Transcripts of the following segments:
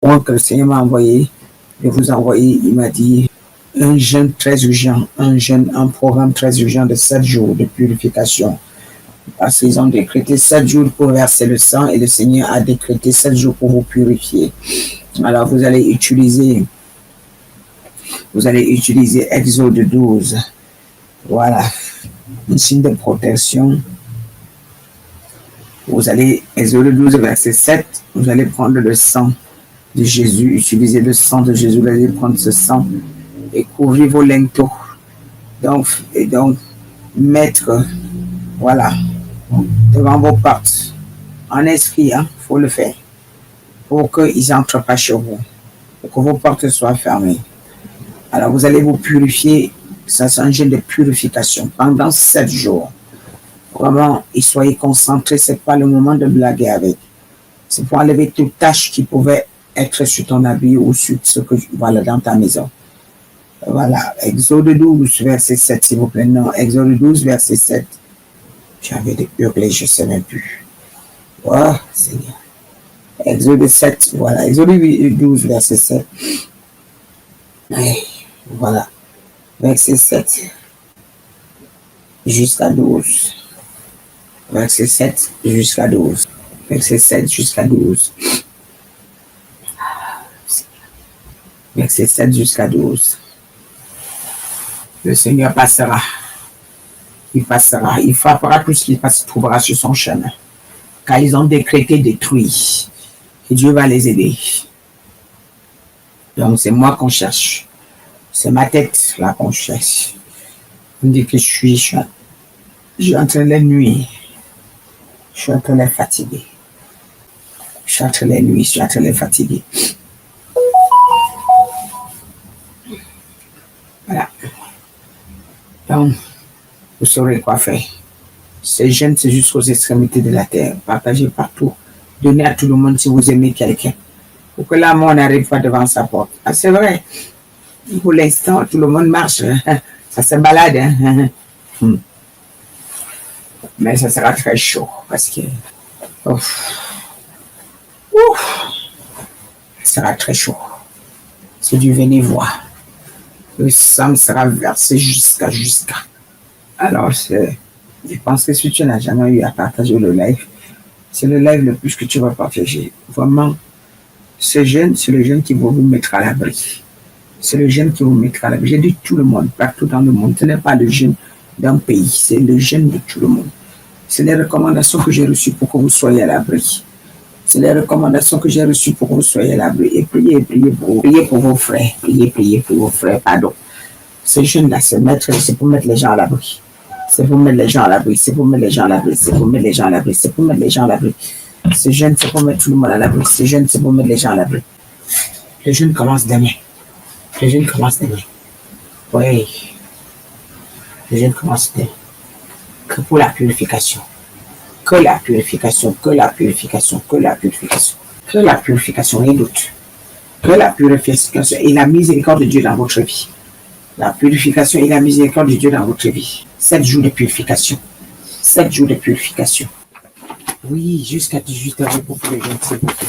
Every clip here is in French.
Moi, que le Seigneur m'a envoyé, de vous envoyer, il m'a dit un jeûne très urgent, un programme très urgent de 7 jours de purification. Parce qu'ils ont décrété 7 jours pour verser le sang et le Seigneur a décrété 7 jours pour vous purifier. Alors vous allez utiliser Exode 12. Voilà, un signe de protection. Vous allez, Exode 12, verset 7, vous allez prendre le sang de Jésus, utiliser le sang de Jésus, vous allez prendre ce sang et couvrir vos linteaux. Donc, mettre, voilà, devant vos portes. En esprit, faut le faire. Pour qu'ils n'entrent pas chez vous. Pour que vos portes soient fermées. Alors, vous allez vous purifier. Ça, c'est un jeûne de purification pendant 7 jours. Vraiment, et soyez concentrés. Ce n'est pas le moment de blaguer avec. C'est pour enlever toute tâche qui pouvait être sur ton habit ou sur ce que, voilà, dans ta maison. Voilà, Exode 12, verset 7, s'il vous plaît. Non, Exode 12, verset 7. J'avais des hurlés, je ne sais même plus. Oh, Seigneur. Exode 7, voilà. Exode 12, verset 7. Et voilà. Verset 7 jusqu'à 12. Verset 7 jusqu'à 12. Verset 7 jusqu'à 12. Verset 7 jusqu'à 12. Le Seigneur passera. Il passera. Il frappera tout ce qui trouvera sur son chemin. Car ils ont décrété détruit. Et Dieu va les aider. Donc c'est moi qu'on cherche. C'est ma tête là qu'on cherche. On dit que je suis en train de nuire. Je suis en train de fatiguer. Je suis en train de nuire, je suis en train de fatiguer. Voilà. Donc, vous saurez quoi faire. Ces jeunes, c'est jusqu'aux extrémités de la terre. Partagez partout. Donnez à tout le monde si vous aimez quelqu'un. Pour que là, on n'arrive pas devant sa porte. Ah, c'est vrai. Pour l'instant, tout le monde marche. Ça se balade. Mais ça sera très chaud parce que ça sera très chaud. C'est du venez voir. Le sang sera versé jusqu'à. Alors, je pense que si tu n'as jamais eu à partager le live, c'est le live le plus que tu vas partager. Vraiment, ce jeûne, c'est le jeûne qui va vous mettre à l'abri. C'est le jeûne qui vous mettra à l'abri. J'ai dit tout le monde, partout dans le monde. Ce n'est pas le jeûne d'un pays, c'est le jeûne de tout le monde. C'est les recommandations que j'ai reçues pour que vous soyez à l'abri. C'est les recommandations que j'ai reçues pour que vous soyez à l'abri. Et priez pour vos frères. Priez pour vos frères, pardon. Ce jeûne-là, c'est pour mettre les gens à l'abri. C'est pour mettre les gens à l'abri. C'est pour mettre les gens à l'abri. C'est pour mettre les gens à l'abri. C'est pour mettre les gens à l'abri. Ce jeûne, c'est pour mettre tout le monde à l'abri. Ce jeûne, c'est pour mettre les gens à l'abri. Le jeûne commence demain. Le jeûne commence demain. Oui. Le jeûne commence demain. Que pour la purification. Que la purification, que la purification, que la purification. Que la purification, rien d'autre. Que la purification et la miséricorde de Dieu dans votre vie. La purification et la miséricorde de Dieu dans votre vie. 7 jours de purification. 7 jours de purification. Oui, jusqu'à 18h pour les gens, s'il vous plaît.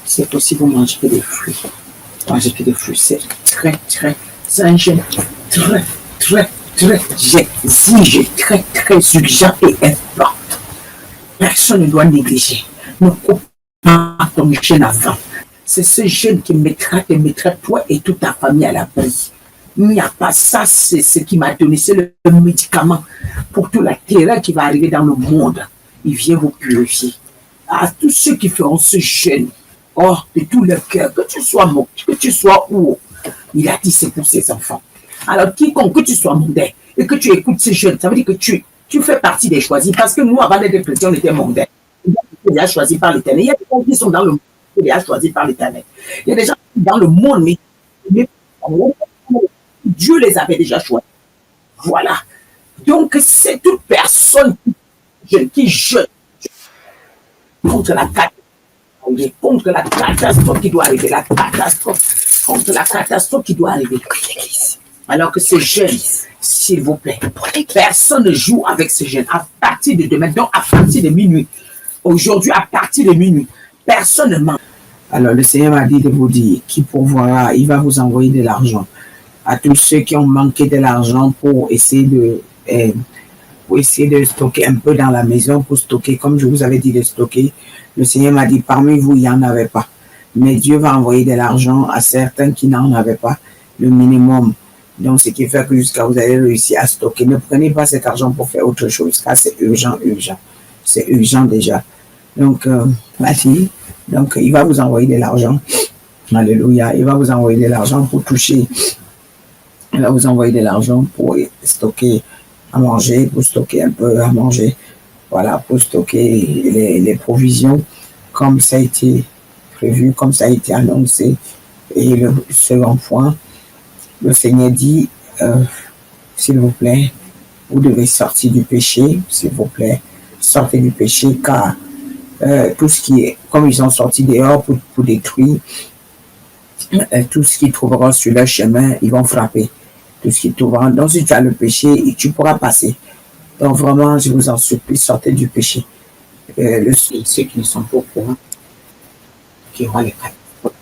C'est possible de manger des fruits. Manger des fruits, c'est c'est un jeûne très exigé, très urgent et important. Personne ne doit négliger. Ne coupe pas ton jeûne avant. C'est ce jeûne qui mettra toi et toute ta famille à l'abri. Il n'y a pas ça, c'est ce qui m'a donné, c'est le médicament pour toute la terreur qui va arriver dans le monde. Il vient vous purifier. À tous ceux qui feront ce jeûne, de tout leur cœur, que tu sois mondain, que tu sois où, il a dit c'est pour ses enfants. Alors, quiconque que tu sois mondain et que tu écoutes ce jeûne, ça veut dire que tu fais partie des choisis. Parce que nous, avant d'être chrétiens, on était mondains. On était déjà choisis par l'Éternel. Il y a des gens qui sont dans le monde, qui sont déjà choisis par l'Éternel. Il y a des gens qui sont dans le monde, mais Dieu les avait déjà choisis. Voilà. Donc, c'est toute personne qui jeûne contre la catastrophe qui doit arriver, contre la catastrophe qui doit arriver. Alors que ce jeûne, s'il vous plaît, personne ne joue avec ce jeûne. À partir de demain, donc à partir de minuit, aujourd'hui, à partir de minuit, personne ne mange. Alors le Seigneur m'a dit de vous dire qui pourvoira, il va vous envoyer de l'argent. À tous ceux qui ont manqué de l'argent pour essayer de stocker un peu dans la maison, pour stocker, comme je vous avais dit de stocker. Le Seigneur m'a dit, parmi vous, il n'y en avait pas. Mais Dieu va envoyer de l'argent à certains qui n'en avaient pas, le minimum. Donc, ce qui fait que jusqu'à vous allez réussir à stocker. Ne prenez pas cet argent pour faire autre chose, car c'est urgent, urgent. C'est urgent déjà. Donc, merci. Donc, il va vous envoyer de l'argent. Alléluia. Il va vous envoyer de l'argent pour toucher. Il va vous envoyer de l'argent pour stocker à manger, pour stocker un peu à manger. Voilà, pour stocker les provisions comme ça a été prévu, comme ça a été annoncé. Et le second point, le Seigneur dit, s'il vous plaît, vous devez sortir du péché, s'il vous plaît, sortez du péché, car tout ce qui est, comme ils sont sortis dehors pour détruire, tout ce qu'ils trouveront sur leur chemin, ils vont frapper. Tout ce qu'ils trouveront. Donc, si tu as le péché, tu pourras passer. Donc, vraiment, je vous en supplie, sortez du péché. Ceux qui ne sont pas au courant, qui auront les crêpes,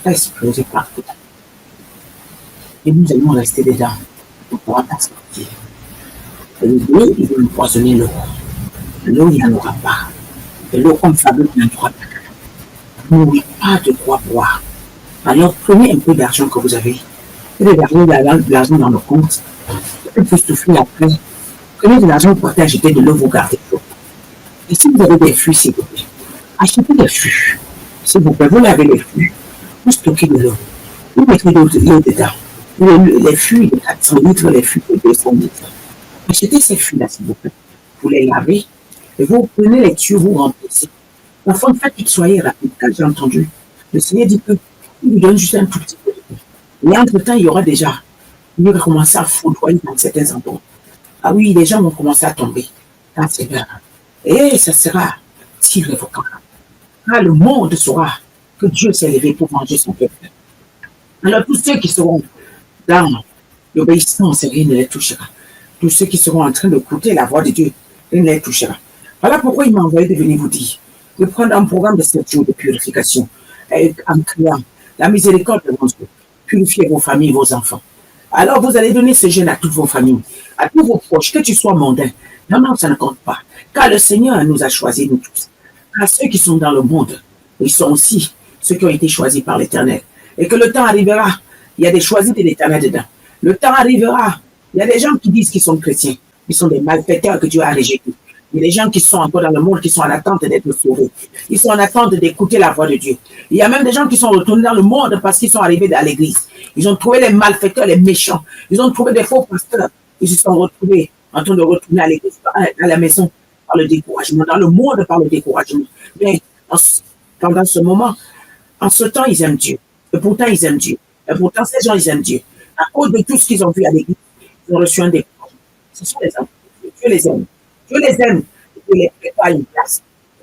va exploser partout. Et nous allons rester dedans. On ne pourra pas sortir. L'eau, ils vont empoisonner l'eau. L'eau, il n'y en aura pas. Et l'eau, comme fabrique, il n'y en aura pas. Vous n'aurez pas de quoi boire. Alors, prenez un peu d'argent que vous avez. Et de l'argent dans le compte. Et puis, souffler après. Prenez de l'argent pour acheter de l'eau, vous gardez l'eau. Et si vous avez des fûts, s'il vous plaît, achetez des fûts. S'il vous plaît, vous lavez les fûts. Vous stockez de l'eau. Vous mettez de l'eau dedans. Les fûts de 400 litres, les fûts de 200 litres. Achetez ces fûts-là, s'il vous plaît. Vous les lavez. Et vous prenez les tuyaux, vous remplissez. Enfin, faites que soyez rapide. Quand j'ai entendu, le Seigneur dit que il vous donne juste un tout petit peu. Mais entre-temps, il y aura déjà, il va commencer à foudroyer dans certains endroits. Ah oui, les gens vont commencer à tomber. Quand c'est là. Et ça sera irrévocable. Quand le monde saura que Dieu s'est levé pour venger son peuple. Alors, tous ceux qui seront dans l'obéissance, rien ne les touchera. Tous ceux qui seront en train d'écouter la voix de Dieu, rien ne les touchera. Voilà pourquoi il m'a envoyé de venir vous dire de prendre un programme de 7 jours de purification en criant la miséricorde de Dieu. Purifiez vos familles, vos enfants. Alors, vous allez donner ce jeûne à toutes vos familles, à tous vos proches, que tu sois mondain. Non, non, ça ne compte pas. Car le Seigneur nous a choisis, nous tous. Car ceux qui sont dans le monde, ils sont aussi ceux qui ont été choisis par l'Éternel. Et que le temps arrivera, il y a des choisis de l'Éternel dedans. Le temps arrivera, il y a des gens qui disent qu'ils sont chrétiens. Ils sont des malfaiteurs que Dieu a rejetés. Il y a des gens qui sont encore dans le monde, qui sont en attente d'être sauvés. Ils sont en attente d'écouter la voix de Dieu. Il y a même des gens qui sont retournés dans le monde parce qu'ils sont arrivés à l'église. Ils ont trouvé les malfaiteurs, les méchants. Ils ont trouvé des faux pasteurs. Ils se sont retrouvés en train de retourner à l'église, à la maison, par le découragement, dans le monde par le découragement. Mais pendant ce moment, en ce temps, ils aiment Dieu. Et pourtant, ils aiment Dieu. Et pourtant, ces gens, ils aiment Dieu. À cause de tout ce qu'ils ont vu à l'église, ils ont reçu un découragement. Ce sont les enfants. Dieu les aime. Dieu les aime. Dieu les prépare une place.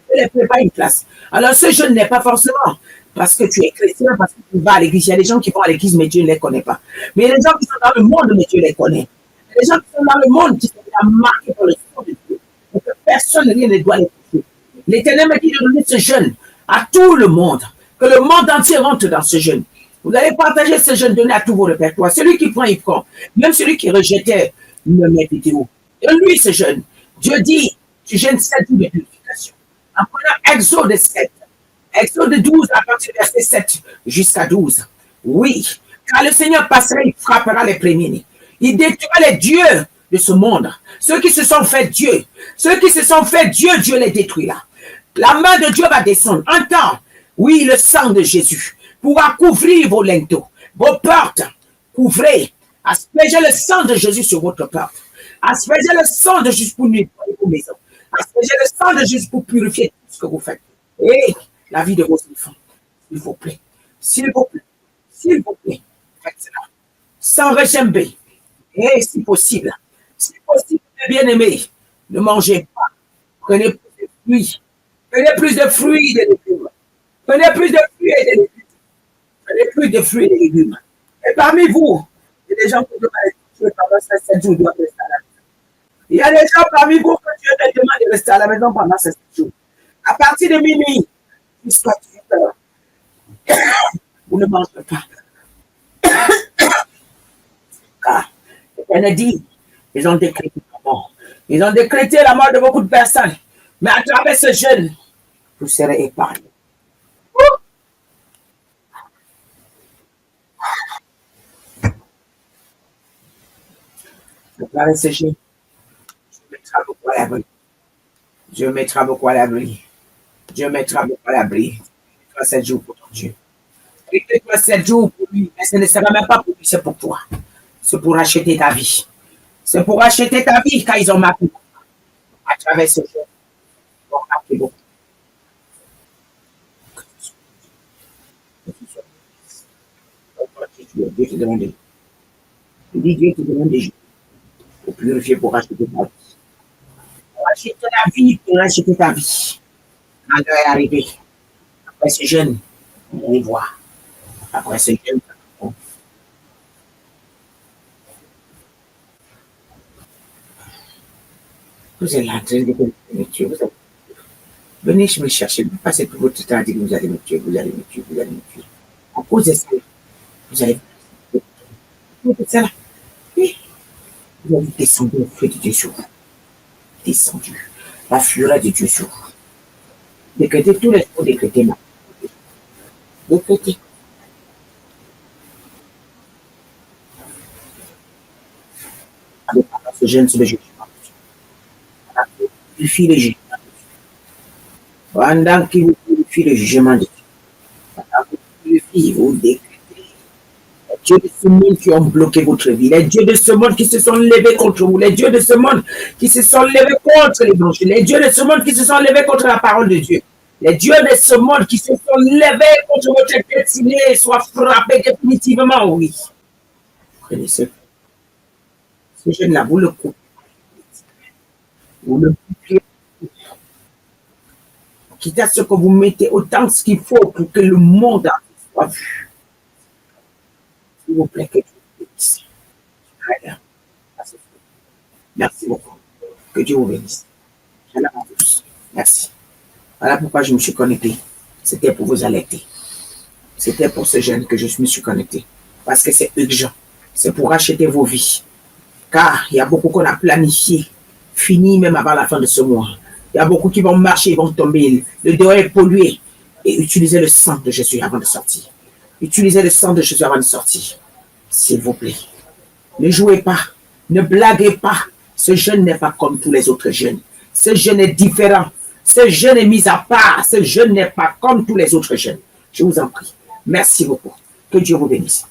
Dieu les prépare une place. Alors, ce jeune n'est pas forcément parce que tu es chrétien, parce que tu vas à l'église. Il y a des gens qui vont à l'église, mais Dieu ne les connaît pas. Mais il y a des gens qui sont dans le monde, mais Dieu les connaît. Il y a des gens qui sont dans le monde, qui sont marqués par le sang de Dieu. Et que personne, rien ne doit les toucher. L'Éternel m'a dit de donner ce jeûne à tout le monde. Que le monde entier rentre dans ce jeûne. Vous allez partager ce jeûne, donner à tous vos répertoires. Celui qui prend, il prend. Même celui qui rejetait mes vidéos. Et lui, ce jeûne. Dieu dit, tu jeûnes 7 jours de purification. En prenant Exode 7. Exode 12 à partir du verset 7 jusqu'à 12. Oui, car le Seigneur passera, il frappera les premiers-nés. Il détruira les dieux de ce monde. Ceux qui se sont fait Dieu. Ceux qui se sont fait Dieu, Dieu les détruira. La main de Dieu va descendre. Un temps, oui, le sang de Jésus pourra couvrir vos linteaux, vos portes. Couvrez. Aspergez le sang de Jésus sur votre porte. Aspergez le sang de Jésus pour nettoyer vos maisons. Aspergez le sang de Jésus pour purifier tout ce que vous faites. Et la vie de vos enfants. S'il vous plaît. S'il vous plaît. S'il vous plaît. Faites cela. Sans rechimber. Et si possible, mes bien-aimés, ne mangez pas. Prenez plus de fruits. Prenez plus de fruits et de légumes. Prenez plus de fruits et de légumes. Prenez plus de fruits et de légumes. Et parmi vous, il y a des gens qui doivent être pendant ces 7 jours, doivent rester à la maison. Il y a des gens parmi vous que Dieu te demande de rester à la maison pendant ces 7 jours. À partir de minuit, jusqu'à 18h, Vous ne mangerez pas. Car l'Éternel dit, ils ont décrété la mort. Ils ont décrété la mort de beaucoup de personnes. Mais à travers ce jeûne, vous serez épargnés. À travers ce jeûne, Dieu mettra beaucoup à l'abri. Dieu mettra beaucoup à l'abri. Dieu mettra beaucoup à l'abri. Toi, 7 jours pour ton Dieu. Et que toi, 7 jours pour lui. Mais ce ne sera même pas pour lui, c'est pour toi. C'est pour acheter ta vie. C'est pour acheter ta vie car ils ont marqué à travers ce jeu. Ils ont marqué beaucoup. Dieu te demande. Il dit Dieu te demande des jours pour purifier, pour acheter ta vie. Pour acheter la vie, pour acheter ta vie. Quand l'heure est arrivée, après ce jeûne, on les voit. Après ce jeûne, vous êtes là en train de me tuer. Venez me chercher. Ne passez plus votre temps à dire que vous allez me tuer, vous allez me tuer, vous allez me tuer. À cause de ça, vous allez. Vous êtes ça là. Oui. Vous allez descendre le feu de Dieu sur vous. Descendu. La fureur de Dieu sur vous. Décrétez tous les jours, décrétez maintenant. Décrétez. Ce jeune sur le jugement. Purifie le jugement. Pendant qu'il vous purifie le jugement de Dieu. Pendant qu'il vous purifie, vous décrétez. Les dieux de ce monde qui ont bloqué votre vie, les dieux de ce monde qui se sont levés contre vous, les dieux de ce monde qui se sont levés contre l'évangile, les dieux de ce monde qui se sont levés contre la parole de Dieu, les dieux de ce monde qui se sont levés contre votre destinée, soient frappés définitivement, oui. Prenez ce jeune-là, vous le coupez, vous le coupez, quitte à ce que vous mettez autant ce qu'il faut pour que le monde soit vu. S'il vous plaît, que Dieu vous bénisse. Merci beaucoup. Que Dieu vous bénisse. Merci. Voilà pourquoi je me suis connecté. C'était pour vous alerter. C'était pour ce jeune que je me suis connecté. Parce que c'est urgent. C'est pour acheter vos vies. Car il y a beaucoup qu'on a planifié, fini même avant la fin de ce mois. Il y a beaucoup qui vont marcher, ils vont tomber. Le dehors est pollué. Et utilisez le sang de Jésus avant de sortir. Utilisez le sang de Jésus avant de sortir. S'il vous plaît. Ne jouez pas. Ne blaguez pas. Ce jeune n'est pas comme tous les autres jeunes. Ce jeune est différent. Ce jeune est mis à part. Ce jeune n'est pas comme tous les autres jeunes. Je vous en prie. Merci beaucoup. Que Dieu vous bénisse.